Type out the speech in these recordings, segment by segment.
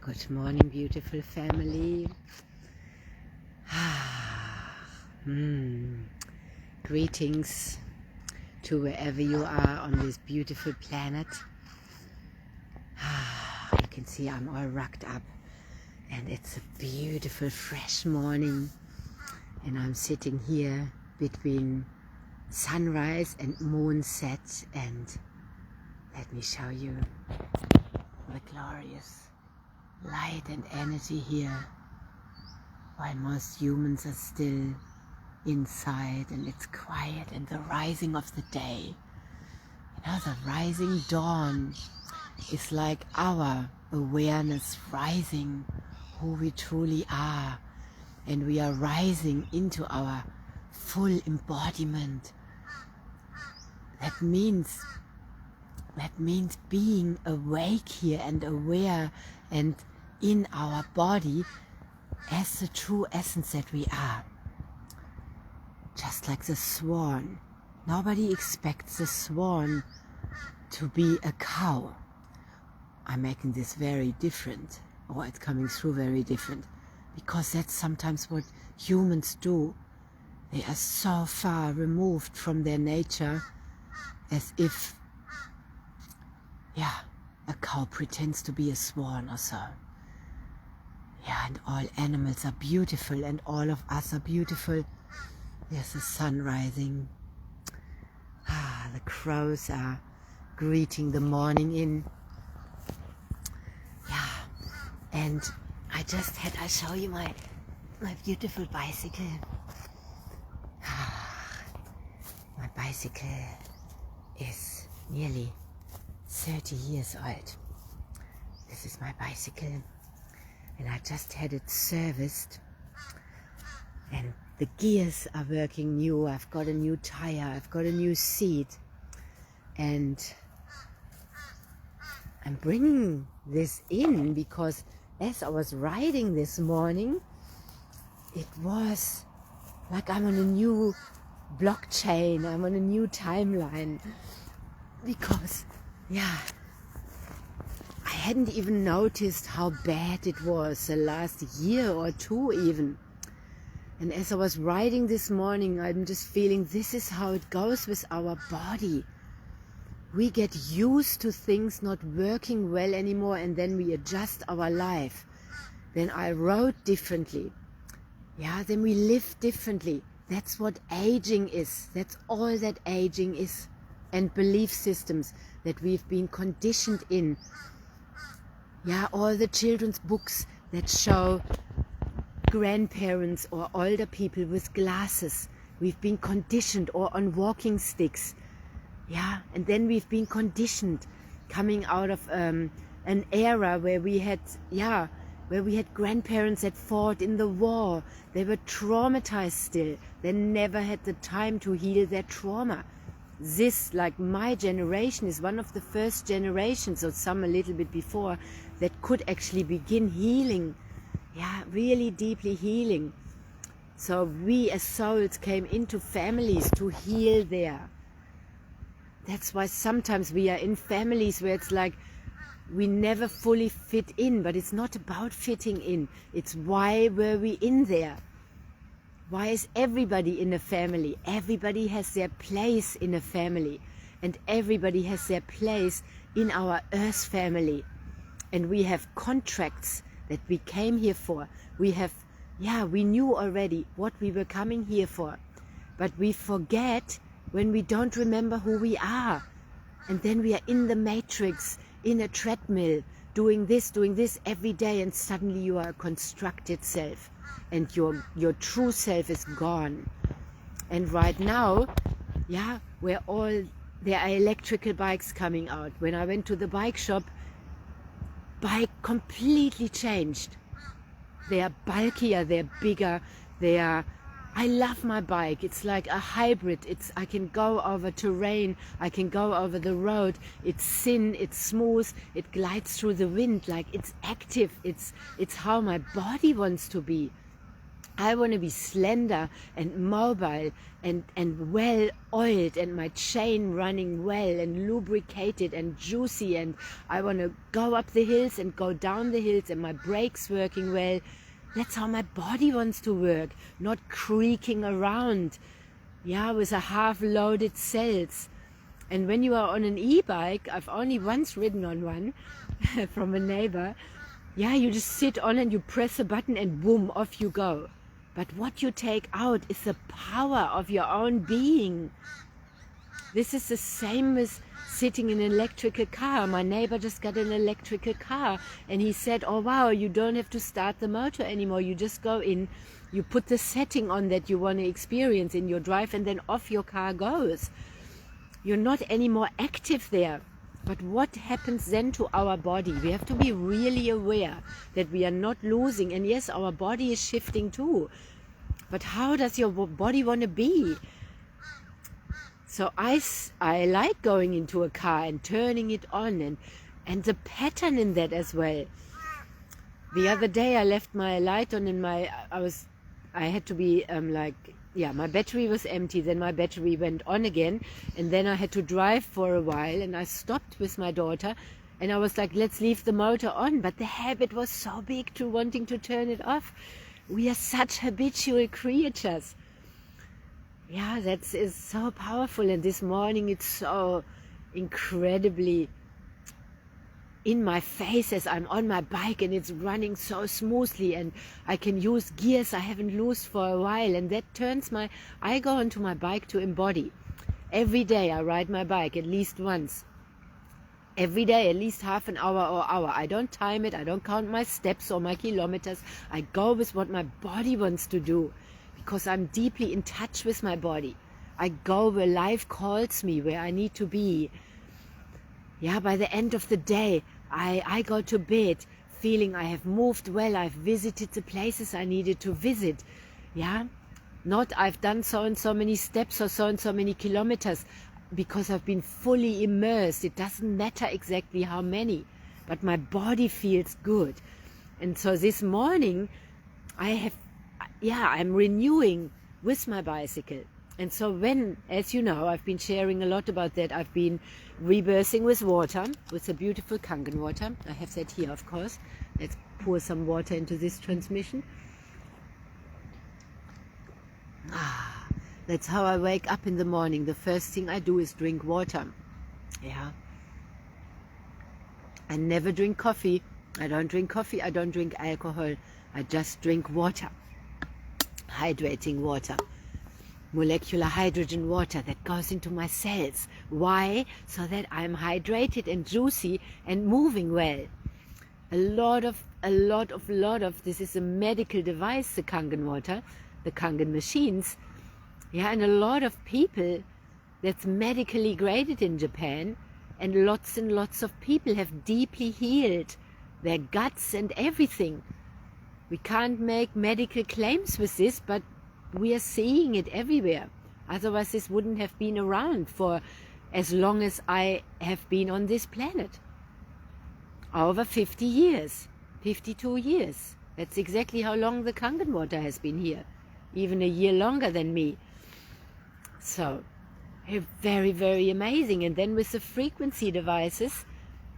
Good morning, beautiful family. Greetings to wherever you are on this beautiful planet. You can see I'm all rugged up and it's a beautiful fresh morning, and I'm sitting here between sunrise and moonset, and let me show you the glorious light and energy here, while most humans are still inside and it's quiet, and the rising of the day. You know, the rising dawn is like our awareness rising who we truly are, and we are rising into our full embodiment. That means being awake here and aware and in our body as the true essence that we are. Just like the swan. Nobody expects the swan to be a cow. I'm making this very different, or it's coming through very different, because that's sometimes what humans do. They are so far removed from their nature, as if, a cow pretends to be a swan or so. And all animals are beautiful, and all of us are beautiful. There's the sun rising. The crows are greeting the morning in. And I'll show you my beautiful bicycle. My bicycle is nearly 30 years old. This is my bicycle, and I just had it serviced, and the gears are working new. I've got a new tire, I've got a new seat, and I'm bringing this in because as I was riding this morning, it was like I'm on a new blockchain, I'm on a new timeline, because I hadn't even noticed how bad it was the last year or two even. And as I was riding this morning, I'm just feeling this is how it goes with our body. We get used to things not working well anymore, and then we adjust our life. Then I rode differently. Then we live differently. That's what aging is. That's all that aging is. And belief systems that we've been conditioned in. All the children's books that show grandparents or older people with glasses. We've been conditioned, or on walking sticks. And then we've been conditioned coming out of an era where we had grandparents that fought in the war. They were traumatized still. They never had the time to heal their trauma. This, like my generation, is one of the first generations, or some a little bit before, that could actually begin healing. Really deeply healing. So we as souls came into families to heal there. That's why sometimes we are in families where it's like we never fully fit in, but it's not about fitting in. It's why were we in there? Why is everybody in a family? Everybody has their place in a family, and everybody has their place in our Earth family. And we have contracts that we came here for. We knew already what we were coming here for, but we forget when we don't remember who we are. And then we are in the matrix, in a treadmill, doing this every day, and suddenly you are a constructed self, and your true self is gone. And right now, there are electrical bikes coming out. When I went to the bike shop, bike completely changed. They are bulkier, they're bigger, I love my bike. It's like a hybrid. I can go over terrain, I can go over the road. It's thin, it's smooth, it glides through the wind, like it's active. It's how my body wants to be. I want to be slender and mobile and well oiled, and my chain running well and lubricated and juicy, and I want to go up the hills and go down the hills, and my brakes working well. That's how my body wants to work, not creaking around, yeah, with a half-loaded cells. And when you are on an e-bike, I've only once ridden on one from a neighbor, yeah, you just sit on and you press a button and boom, off you go. But what you take out is the power of your own being. This is the same as sitting in an electrical car. My neighbor just got an electrical car, and he said, oh wow, you don't have to start the motor anymore. You just go in, you put the setting on that you want to experience in your drive, and then off your car goes. You're not anymore active there. But what happens then to our body? We have to be really aware that we are not losing. And yes, our body is shifting too. But how does your body want to be? So I like going into a car and turning it on, and the pattern in that as well. The other day I left my light on in my, I had to be my battery was empty, then my battery went on again, and then I had to drive for a while, and I stopped with my daughter, and I was like, let's leave the motor on, but the habit was so big to wanting to turn it off. We are such habitual creatures. Yeah, that is so powerful, and this morning it's so incredibly in my face as I'm on my bike, and it's running so smoothly, and I can use gears I haven't used for a while, and that turns I go onto my bike to embody. Every day I ride my bike at least once. Every day, at least half an hour or hour. I don't time it, I don't count my steps or my kilometers. I go with what my body wants to do, because I'm deeply in touch with my body. I go where life calls me, where I need to be. Yeah, by the end of the day, I go to bed feeling I have moved well, I've visited the places I needed to visit. Yeah, not I've done so and so many steps or so and so many kilometers, because I've been fully immersed. It doesn't matter exactly how many, but my body feels good. And so this morning, I'm renewing with my bicycle. And so when, as you know, I've been sharing a lot about that, I've been rebirthing with water, with the beautiful Kangen water. I have that here, of course. Let's pour some water into this transmission. That's how I wake up in the morning. The first thing I do is drink water. Yeah. I never drink coffee. I don't drink coffee. I don't drink alcohol. I just drink water. Hydrating water. Molecular hydrogen water that goes into my cells. Why? So that I'm hydrated and juicy and moving well. A lot of this is a medical device, the Kangen water, the Kangen machines. Yeah, and a lot of people, that's medically graded in Japan, and lots of people have deeply healed their guts and everything. We can't make medical claims with this, but we are seeing it everywhere. Otherwise this wouldn't have been around for as long as I have been on this planet. Over 50 years, 52 years. That's exactly how long the Kangen water has been here. Even a year longer than me. So, very, very amazing. And then with the frequency devices,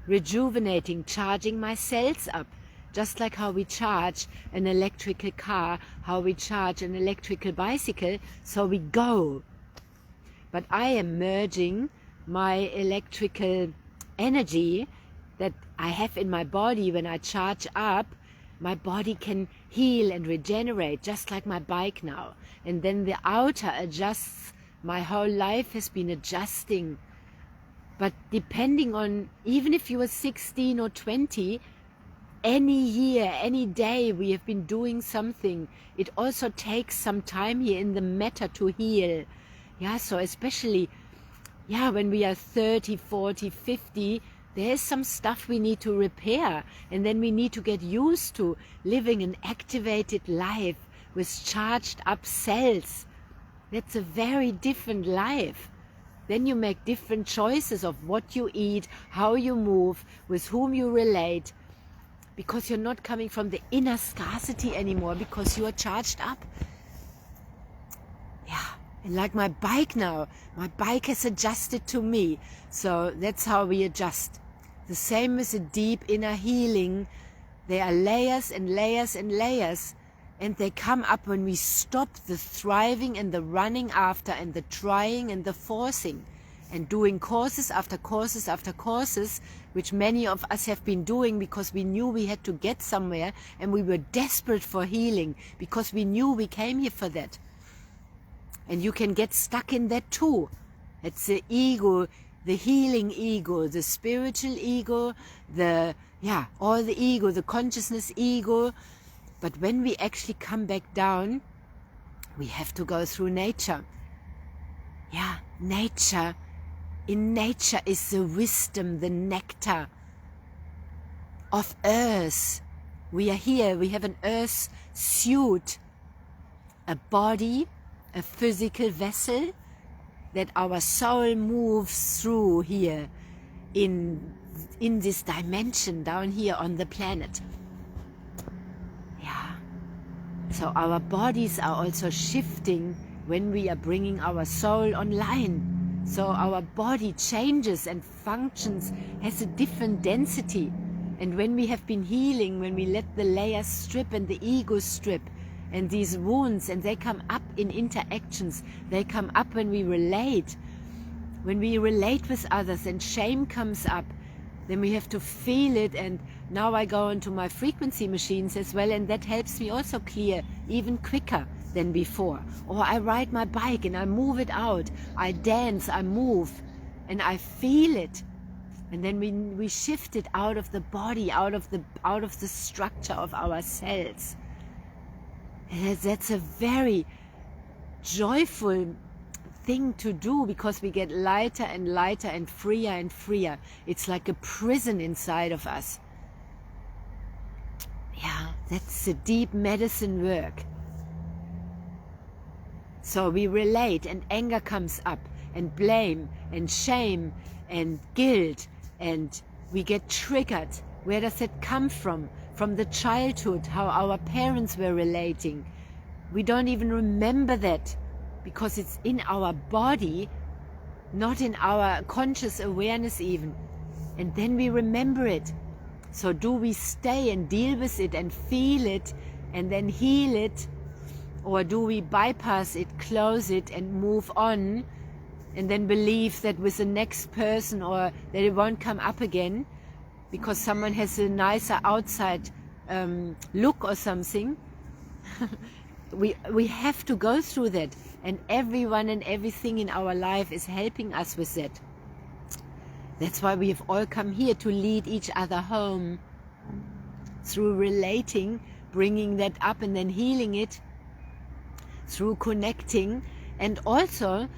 rejuvenating, charging my cells up. Just like how we charge an electrical car, how we charge an electrical bicycle, so we go. But I am merging my electrical energy that I have in my body. When I charge up, my body can heal and regenerate, just like my bike now. And then the outer adjusts. My whole life has been adjusting. But depending on, even if you were 16 or 20, any year, any day we have been doing something. It also takes some time here in the matter to heal. Yeah, so especially, yeah, when we are 30, 40, 50, there's some stuff we need to repair. And then we need to get used to living an activated life with charged up cells. That's a very different life. Then you make different choices of what you eat, how you move, with whom you relate. because you're not coming from the inner scarcity anymore, because you are charged up. Yeah, and like my bike now, my bike has adjusted to me. So that's how we adjust. The same with a deep inner healing. There are layers and layers and layers, and they come up when we stop the thriving and the running after and the trying and the forcing and doing courses after courses after courses, which many of us have been doing because we knew we had to get somewhere, and we were desperate for healing because we knew we came here for that. And you can get stuck in that too. It's the ego, the healing ego, the spiritual ego, all the ego, the consciousness ego. But when we actually come back down, we have to go through nature. Yeah, nature. In nature is the wisdom, the nectar of earth. We are here, we have an earth suit, a body, a physical vessel that our soul moves through here in this dimension down here on the planet. Yeah. So our bodies are also shifting when we are bringing our soul online. So our body changes and functions, has a different density. And when we have been healing, when we let the layers strip and the ego strip, and these wounds, and they come up in interactions, they come up when we relate with others, and shame comes up, then we have to feel it. And now I go into my frequency machines as well, and that helps me also clear even quicker than before. Or I ride my bike and I move it out, I dance, I move, and I feel it. And then we shift it out of the body, out of the structure of our cells. And that's a very joyful thing to do, because we get lighter and lighter and freer. It's like a prison inside of us. Yeah, that's the deep medicine work. So we relate, and anger comes up, and blame, and shame, and guilt, and we get triggered. Where does it come from? From the childhood, how our parents were relating. We don't even remember that, because it's in our body, not in our conscious awareness even. And then we remember it. So do we stay and deal with it and feel it and then heal it? Or do we bypass it, close it, and move on, and then believe that with the next person, or that it won't come up again because someone has a nicer outside look or something? We have to go through that, and everyone and everything in our life is helping us with that. That's why we have all come here, to lead each other home through relating, bringing that up and then healing it, through connecting, and also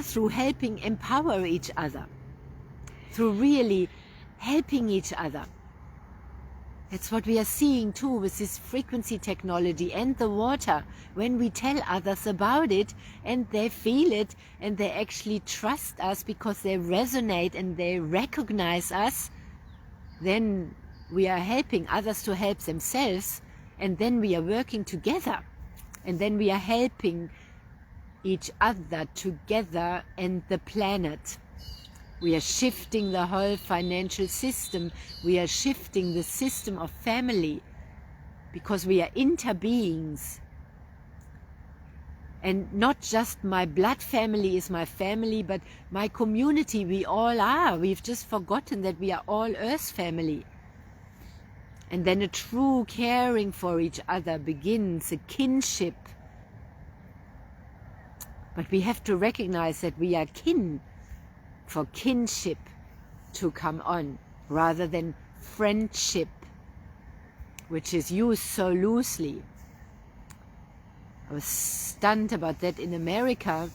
through helping empower each other, through really helping each other. That's what we are seeing too with this frequency technology and the water. When we tell others about it, and they feel it, and they actually trust us because they resonate and they recognize us, then we are helping others to help themselves, and then we are working together. And then we are helping each other together and the planet. We are shifting the whole financial system. We are shifting the system of family, because we are interbeings. And not just my blood family is my family, but my community, we all are. We've just forgotten that we are all Earth family. And then a true caring for each other begins, a kinship. But we have to recognize that we are kin, for kinship to come on, rather than friendship, which is used so loosely. I was stunned about that in America,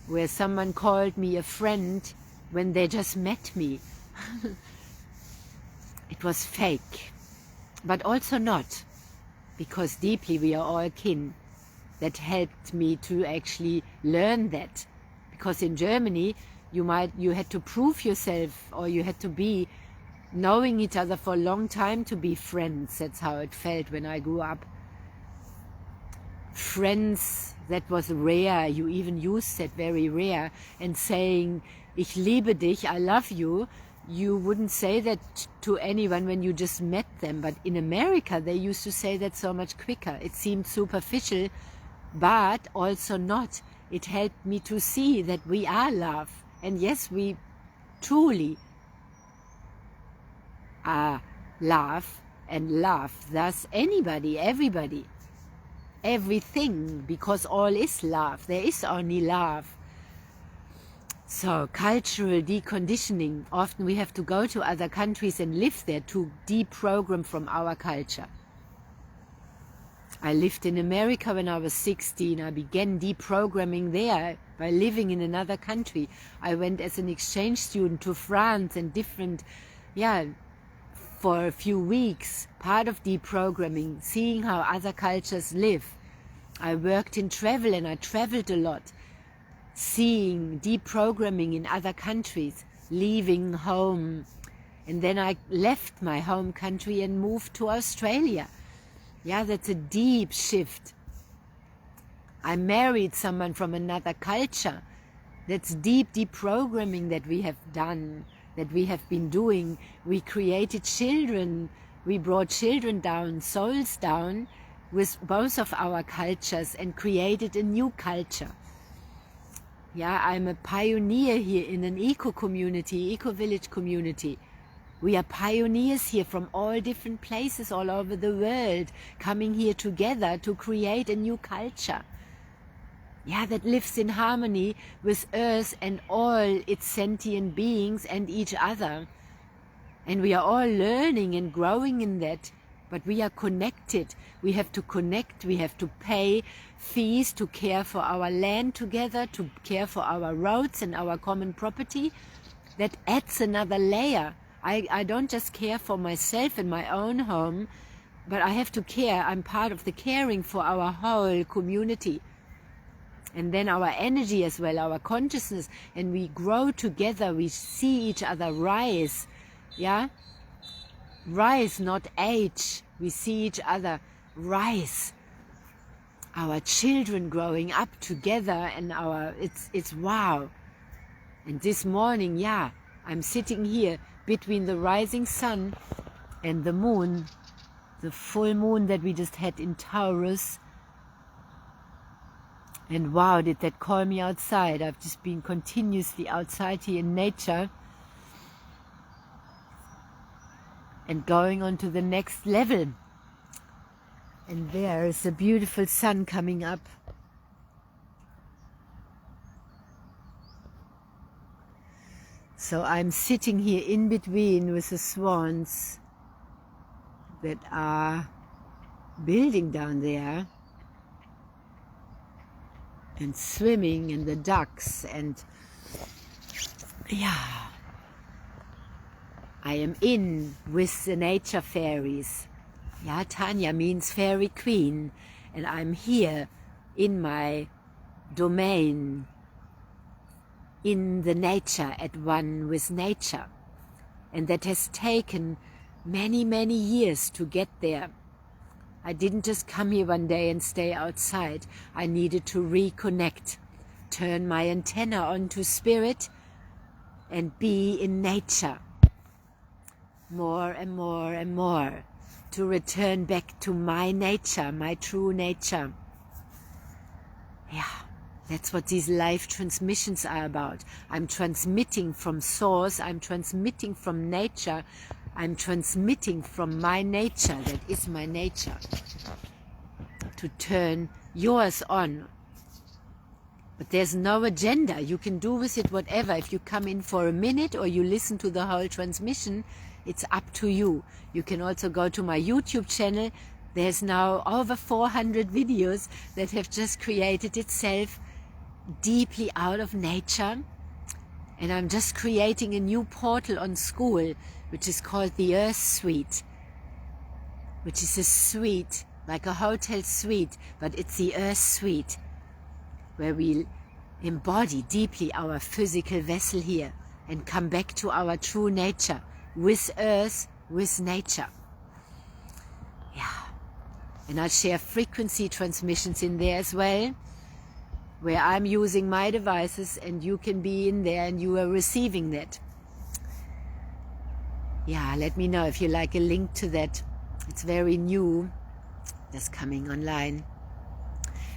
where someone called me a friend when they just met me. It was fake. But also not, because deeply we are all kin. That helped me to actually learn that, because in Germany you had to prove yourself, or you had to be knowing each other for a long time to be friends. That's how it felt when I grew up. Friends, that was rare. You even used that, very rare. And saying, ich liebe dich, I love you, you wouldn't say that to anyone when you just met them. But in America, they used to say that so much quicker. It seemed superficial, but also not. It helped me to see that we are love. And yes, we truly are love, and love thus anybody, everybody, everything, because all is love. There is only love. So cultural deconditioning, often we have to go to other countries and live there to deprogram from our culture. I lived in America when I was 16. I began deprogramming there by living in another country. I went as an exchange student to France and different, for a few weeks, part of deprogramming, seeing how other cultures live. I worked in travel and I traveled a lot, seeing deprogramming in other countries, leaving home. And then I left my home country and moved to Australia. Yeah, that's a deep shift. I married someone from another culture. That's deep deprogramming that we have done, that we have been doing. We created children. We brought children down, souls down, with both of our cultures and created a new culture. Yeah, I'm a pioneer here in an eco-community, eco-village community. We are pioneers here from all different places all over the world, coming here together to create a new culture. Yeah, that lives in harmony with Earth and all its sentient beings and each other. And we are all learning and growing in that. But we are connected. We have to connect. We have to pay fees to care for our land together, to care for our roads and our common property. That adds another layer. I don't just care for myself and my own home, but I have to care. I'm part of the caring for our whole community. And then our energy as well, our consciousness, and we grow together. We see each other rise. Yeah? Rise, not age. We see each other rise. Our children growing up together, and it's wow. And this morning, I'm sitting here between the rising sun and the moon, the full moon that we just had in Taurus. And wow, did that call me outside. I've just been continuously outside here in nature and going on to the next level. And there is a beautiful sun coming up. So I'm sitting here in between with the swans that are building down there and swimming, and the ducks, and I am in with the nature fairies. Tanya means fairy queen, and I'm here in my domain, in the nature, at one with nature. And that has taken many, many years to get there. I didn't just come here one day and stay outside. I needed to reconnect, turn my antenna onto spirit and be in nature more and more and more, to return back to my nature, my true nature. That's what these live transmissions are about. I'm transmitting from source, I'm transmitting from nature, I'm transmitting from my nature, that is my nature, to turn yours on. But there's no agenda. You can do with it whatever. If you come in for a minute or you listen to the whole transmission, it's up to you. You can also go to my YouTube channel. There's now over 400 videos that have just created itself deeply out of nature. And I'm just creating a new portal on school, which is called the Earth Suite, which is a suite, like a hotel suite, but it's the Earth Suite, where we embody deeply our physical vessel here and come back to our true nature, with Earth, with nature. Yeah. And I'll share frequency transmissions in there as well, where I'm using my devices and you can be in there and you are receiving that. Yeah, let me know if you like a link to that. It's very new, that's coming online.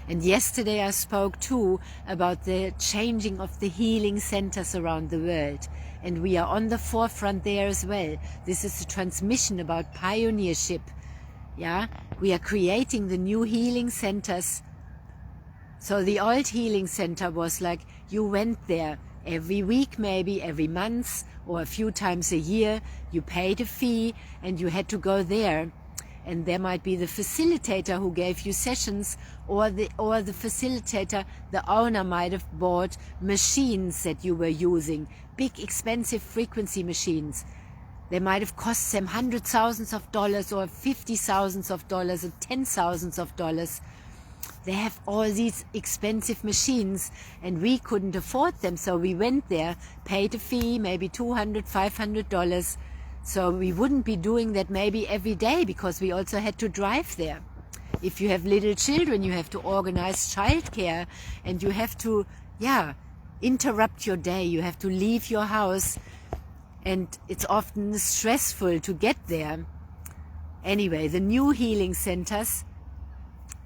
And yesterday I spoke too about the changing of the healing centers around the world. And we are on the forefront there as well. This is a transmission about pioneership. Yeah, we are creating the new healing centers. So the old healing center was like you went there every week, maybe every month or a few times a year. You paid a fee and you had to go there. And there might be the facilitator who gave you sessions, or the facilitator, the owner might have bought machines that you were using, big expensive frequency machines. They might have cost them hundreds of thousands of dollars or $50,000s of dollars or $10,000s of dollars. They have all these expensive machines and we couldn't afford them, so we went there, paid a fee, maybe $200, $500. So we wouldn't be doing that maybe every day because we also had to drive there. If you have little children, you have to organize childcare and you have to, interrupt your day. You have to leave your house and it's often stressful to get there. Anyway, the new healing centers,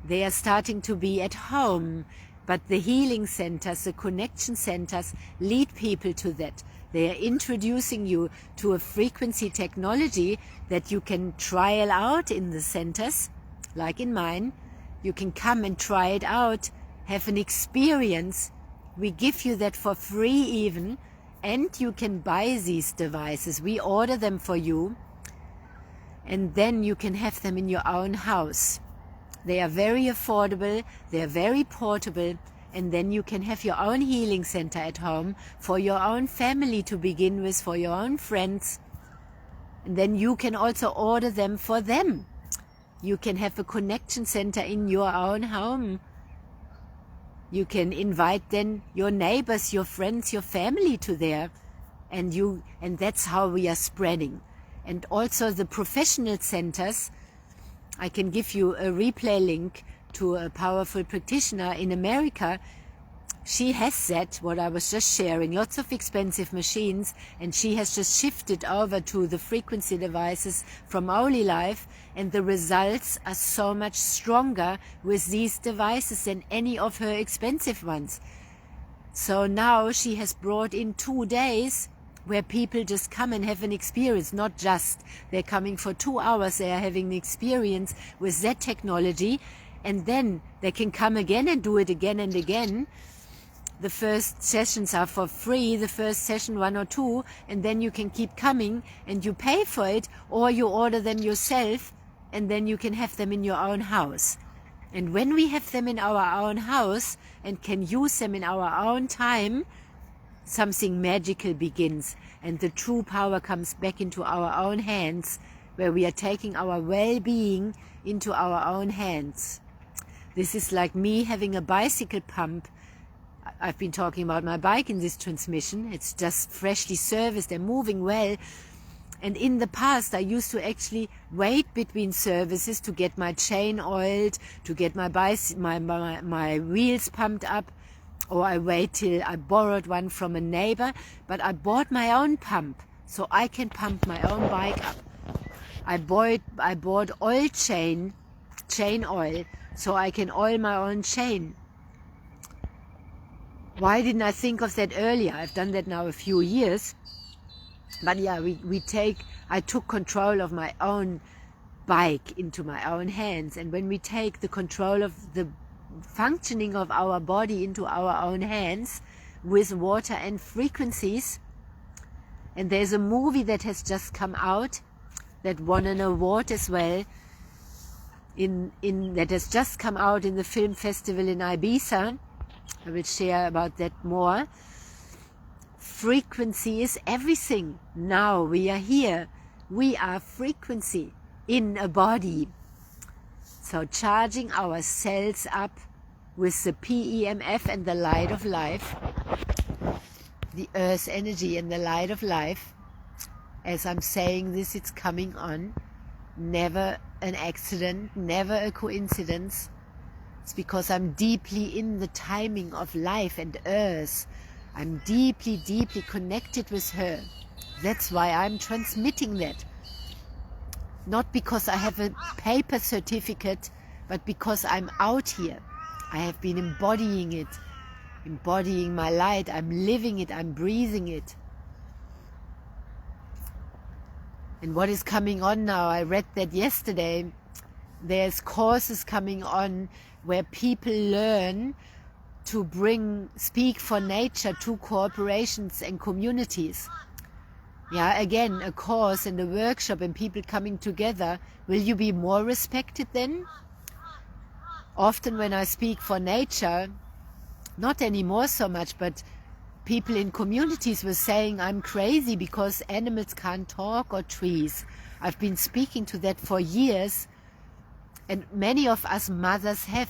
they are starting to be at home, but the healing centers, the connection centers lead people to that. They are introducing you to a frequency technology that you can trial out in the centers, like in mine. You can come and try it out, have an experience. We give you that for free even, and you can buy these devices. We order them for you, and then you can have them in your own house. They are very affordable, they are very portable, and then you can have your own healing center at home for your own family to begin with, for your own friends. And then you can also order them for them. You can have a connection center in your own home. You can invite then your neighbors, your friends, your family to there. And that's how we are spreading. And also the professional centers, I can give you a replay link to a powerful practitioner in America. She has that, what I was just sharing, lots of expensive machines, and she has just shifted over to the frequency devices from Holy Life, and the results are so much stronger with these devices than any of her expensive ones. So now she has brought in 2 days where people just come and have an experience, not just they're coming for 2 hours, they are having an experience with that technology, and then they can come again and do it again and again. The first sessions are for free, the first session 1 or 2, and then you can keep coming and you pay for it, or you order them yourself and then you can have them in your own house. And when we have them in our own house and can use them in our own time, something magical begins and the true power comes back into our own hands, where we are taking our well-being into our own hands. This is like me having a bicycle pump. I've been talking about my bike in this transmission. It's just freshly serviced and moving well. And in the past, I used to actually wait between services to get my chain oiled, to get my wheels pumped up, or I wait till I borrowed one from a neighbor. But I bought my own pump, so I can pump my own bike up. I bought oil chain oil, so I can oil my own chain. Why didn't I think of that earlier? I've done that now a few years. But yeah, I took control of my own bike into my own hands. And when we take the control of the functioning of our body into our own hands with water and frequencies, and there's a movie that has just come out that won an award as well, that has just come out in the film festival in Ibiza. I will share about that more. Frequency is everything. Now we are here. We are frequency in a body. So charging our cells up with the PEMF and the light of life, the earth energy and the light of life, as I'm saying this, it's coming on. Never an accident, never a coincidence. It's because I'm deeply in the timing of life and earth. I'm deeply, deeply connected with her. That's why I'm transmitting that. Not because I have a paper certificate, but because I'm out here. I have been embodying it, embodying my light. I'm living it, I'm breathing it. And what is coming on now, I read that yesterday, there's courses coming on where people learn to speak for nature to corporations and communities. Yeah, again, a course and a workshop and people coming together. Will you be more respected then? Often when I speak for nature, not anymore so much, but people in communities were saying I'm crazy because animals can't talk or trees. I've been speaking to that for years, and many of us mothers have,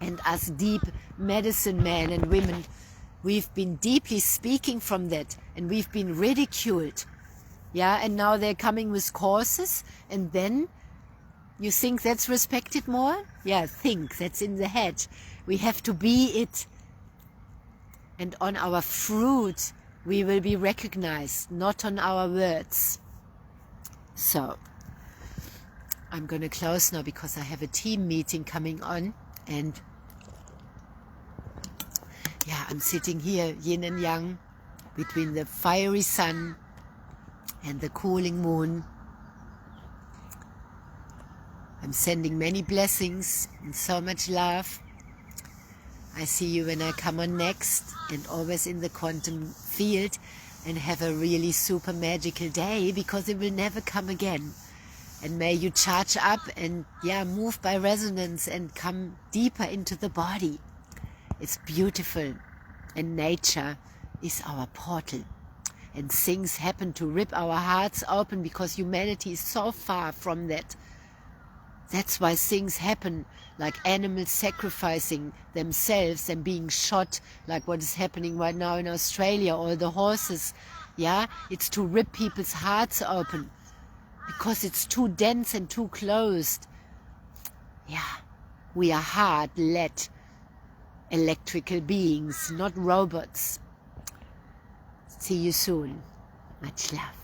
and us deep medicine men and women, we've been deeply speaking from that, and we've been ridiculed. Yeah, and now they're coming with courses, and then you think that's respected more? Yeah, think, that's in the head. We have to be it. And on our fruit we will be recognized, not on our words. So, I'm going to close now because I have a team meeting coming on, and yeah, I'm sitting here, yin and yang, between the fiery sun and the cooling moon. I'm sending many blessings and so much love. I see you when I come on next, and always in the quantum field, and have a really super magical day, because it will never come again. And may you charge up and move by resonance and come deeper into the body. It's beautiful, and nature is our portal. And things happen to rip our hearts open because humanity is so far from that. That's why things happen, like animals sacrificing themselves and being shot, like what is happening right now in Australia, or the horses. Yeah, it's to rip people's hearts open because it's too dense and too closed. Yeah, we are heart-led electrical beings, not robots. See you soon. Much love.